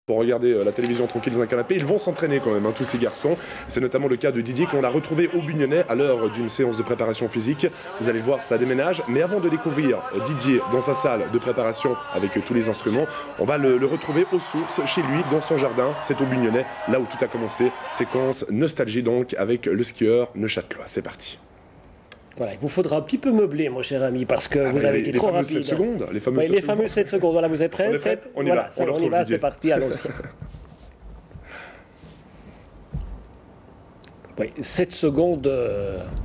Pour regarder la télévision tranquille dans un canapé, ils vont s'entraîner quand même, tous ces garçons. C'est notamment le cas de Didier qu'on a retrouvé au Bugnonnais à l'heure d'une séance de préparation physique. Vous allez voir, ça déménage. Mais avant de découvrir Didier dans sa salle de préparation avec tous les instruments, on va le retrouver aux sources, chez lui, dans son jardin. C'est au Bugnonnais, là où tout a commencé. Séquence nostalgie donc avec le skieur neuchâtelois. C'est parti. Voilà, il vous faudra un petit peu meubler, mon cher ami, parce que vous avez été trop rapide. 7 secondes, les fameuses 7 secondes. Voilà, vous êtes prêts? On y va, on y va, c'est parti, allons-y. Oui, 7 secondes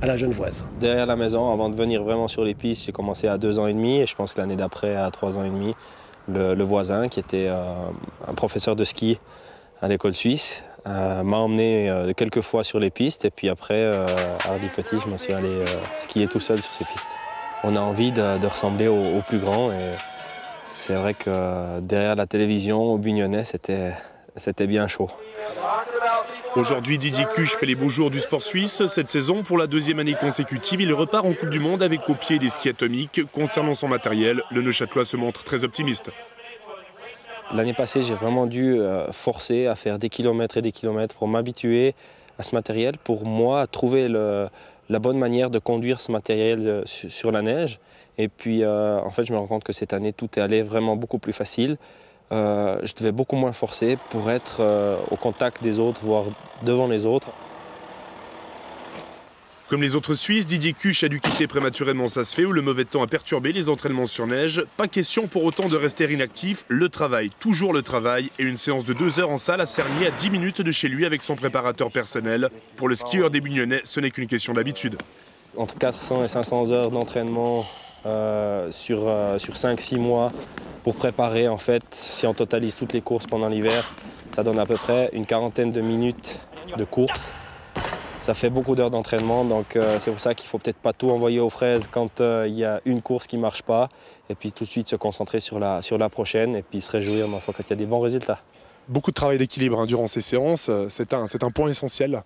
à la Genevoise. Derrière la maison, avant de venir vraiment sur les pistes, j'ai commencé à 2 ans et demi, et je pense que l'année d'après, à 3 ans et demi, le voisin, qui était un professeur de ski à l'école suisse, m'a emmené quelques fois sur les pistes, et puis après, hardi petit, je me suis allé skier tout seul sur ces pistes. On a envie de ressembler aux plus grands, et c'est vrai que derrière la télévision, au Bugnonnais, c'était bien chaud. Aujourd'hui, Didier Cuche fait les beaux jours du sport suisse. Cette saison, pour la 2e année consécutive, il repart en Coupe du Monde avec au pied des skis atomiques. Concernant son matériel, le Neuchâtelois se montre très optimiste. L'année passée, j'ai vraiment dû forcer à faire des kilomètres et des kilomètres pour m'habituer à ce matériel, pour moi trouver la bonne manière de conduire ce matériel sur la neige. Et puis, en fait, je me rends compte que cette année, tout est allé vraiment beaucoup plus facile. Je devais beaucoup moins forcer pour être au contact des autres, voire devant les autres. Comme les autres Suisses, Didier Cuche a dû quitter prématurément Saas-Fee où le mauvais temps a perturbé les entraînements sur neige. Pas question pour autant de rester inactif. Le travail, toujours le travail, et une séance de 2 heures en salle à Cerny à 10 minutes de chez lui avec son préparateur personnel. Pour le skieur des Bugnonnais, ce n'est qu'une question d'habitude. Entre 400 et 500 heures d'entraînement sur 5-6 mois pour préparer, en fait, si on totalise toutes les courses pendant l'hiver, ça donne à peu près une 40aine de minutes de course. Ça fait beaucoup d'heures d'entraînement, donc c'est pour ça qu'il ne faut peut-être pas tout envoyer aux fraises quand il y a une course qui ne marche pas, et puis tout de suite se concentrer sur la prochaine, et puis se réjouir quand il y a des bons résultats. Beaucoup de travail d'équilibre durant ces séances, c'est un point essentiel.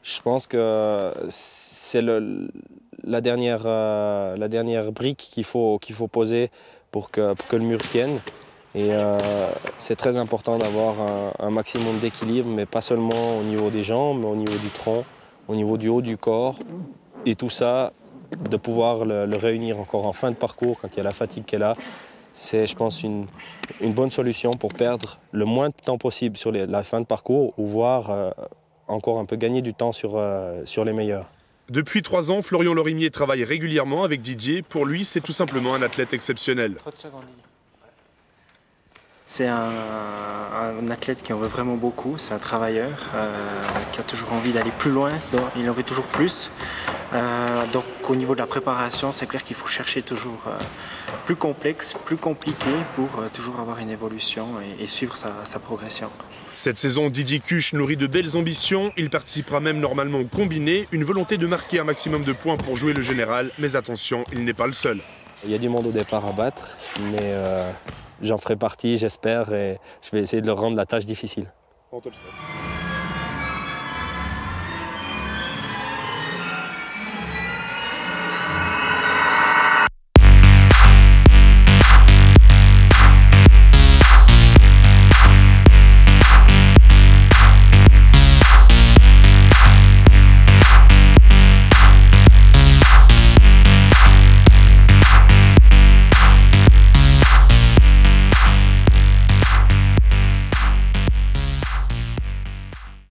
Je pense que c'est la dernière brique qu'il faut poser pour que le mur tienne. Et c'est très important d'avoir un maximum d'équilibre, mais pas seulement au niveau des jambes, mais au niveau du tronc, au niveau du haut du corps. Et tout ça, de pouvoir le réunir encore en fin de parcours, quand il y a la fatigue qui est là, c'est, je pense, une bonne solution pour perdre le moins de temps possible sur la fin de parcours, ou voire encore un peu gagner du temps sur les meilleurs. Depuis 3 ans, Florian Lorimier travaille régulièrement avec Didier. Pour lui, c'est tout simplement un athlète exceptionnel. C'est un athlète qui en veut vraiment beaucoup, c'est un travailleur qui a toujours envie d'aller plus loin, donc il en veut toujours plus. Donc au niveau de la préparation, c'est clair qu'il faut chercher toujours plus complexe, plus compliqué pour toujours avoir une évolution et suivre sa progression. Cette saison, Didier Cuche nourrit de belles ambitions. Il participera même normalement au combiné, une volonté de marquer un maximum de points pour jouer le général. Mais attention, il n'est pas le seul. Il y a du monde au départ à battre, mais j'en ferai partie, j'espère, et je vais essayer de leur rendre la tâche difficile. On te le souhaite.